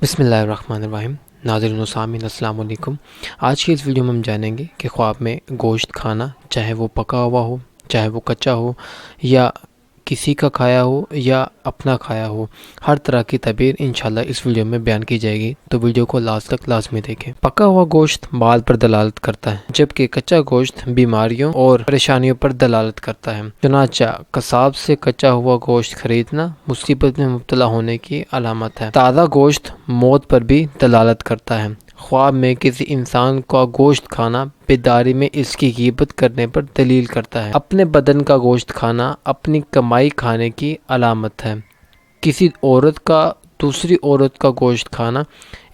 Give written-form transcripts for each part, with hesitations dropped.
बिस्मिल्लाहिर्रहमानिर्रहीम। नाज़रीन व सामीन अस्सलाम वालेकुम। आज की इस वीडियो में हम जानेंगे कि ख्वाब में गोश्त खाना, चाहे वो पका हुआ हो, चाहे वो कच्चा हो, या किसी का खाया हो या अपना खाया हो, हर तरह की तबीर इंशाल्लाह इस वीडियो में बयान की जाएगी, तो वीडियो को लास्ट तक लाजमी देखें। पका हुआ गोश्त माल पर दलालत करता है, जबकि कच्चा गोश्त बीमारियों और परेशानियों पर दलालत करता है। चुनांचे कसाब से कच्चा हुआ गोश्त खरीदना मुसीबत में मुब्तला होने की अलामत है। ताज़ा गोश्त मौत पर भी दलालत करता है। ख्वाब में किसी इंसान का गोश्त खाना बेदारी में इसकी ग़ीबत करने पर दलील करता है। अपने बदन का गोश्त खाना अपनी कमाई खाने की अलामत है। किसी औरत का दूसरी औरत का गोश्त खाना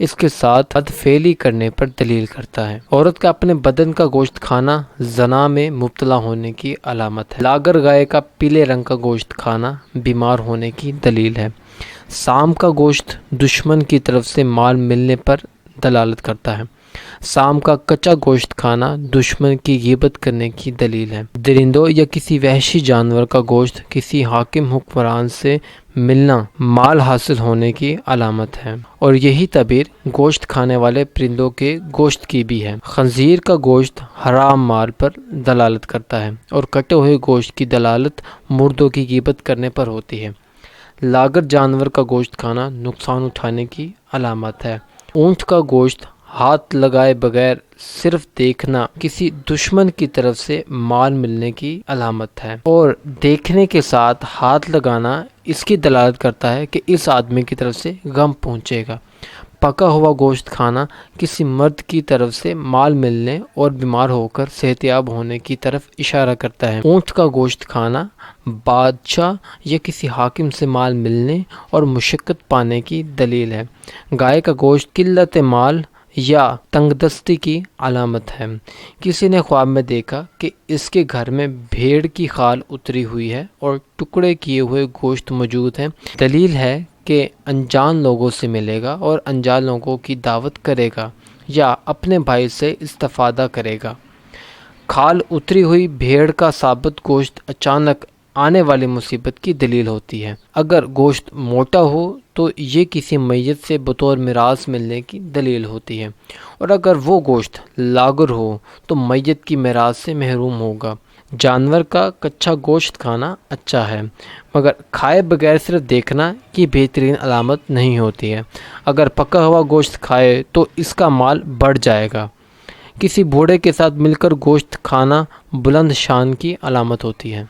इसके साथ बदफेली करने पर दलील करता है। औरत का अपने बदन का गोश्त खाना जना में मुब्तला होने की अलामत है। लागर गाय का पीले रंग का गोश्त खाना बीमार होने की दलील है। शाम का गोश्त दुश्मन की तरफ से माल मिलने पर दलालत करता है। शाम का कच्चा गोश्त खाना दुश्मन की ग़ीबत करने की दलील है। दरिंदों या किसी वहशी जानवर का गोश्त किसी हाकिम हुक्मरान से मिलना माल हासिल होने की अलामत है, और यही तबीर गोश्त खाने वाले परिंदों के गोश्त की भी है। खंजीर का गोश्त हराम माल पर दलालत करता है, और कटे हुए गोश्त की दलालत मुर्दों की ग़ीबत करने पर होती है। लागर जानवर का गोश्त खाना नुकसान उठाने की अलामत है। ऊँट का गोश्त हाथ लगाए बगैर सिर्फ देखना किसी दुश्मन की तरफ से माल मिलने की अलामत है, और देखने के साथ हाथ लगाना इसकी दलालत करता है कि इस आदमी की तरफ से गम पहुंचेगा। पका हुआ गोश्त खाना किसी मर्द की तरफ से माल मिलने और बीमार होकर सेहतयाब होने की तरफ इशारा करता है। ऊँट का गोश्त खाना बादशाह या किसी हाकिम से माल मिलने और मुशक्क़त पाने की दलील है। गाय का गोश्त किल्लत माल या तंगदस्ती की अलामत है। किसी ने ख्वाब में देखा कि इसके घर में भेड़ की खाल उतरी हुई है और टुकड़े किए हुए गोश्त मौजूद हैं। दलील है कि अनजान लोगों से मिलेगा और अनजान लोगों की दावत करेगा या अपने भाई से इस्तिफादा करेगा। खाल उतरी हुई भेड़ का साबित गोश्त अचानक आने वाली मुसीबत की दलील होती है। अगर गोश्त मोटा हो तो ये किसी मैयत से बतौर मिरास मिलने की दलील होती है, और अगर वो गोश्त लागर हो तो मैयत की मिरास से महरूम होगा। जानवर का कच्चा गोश्त खाना अच्छा है, मगर खाए बगैर सिर्फ देखना ये बेहतरीन अलामत नहीं होती है। अगर पका हुआ गोश्त खाए तो इसका माल बढ़ जाएगा। किसी बूढ़े के साथ मिलकर गोश्त खाना बुलंद शान की अलामत होती है।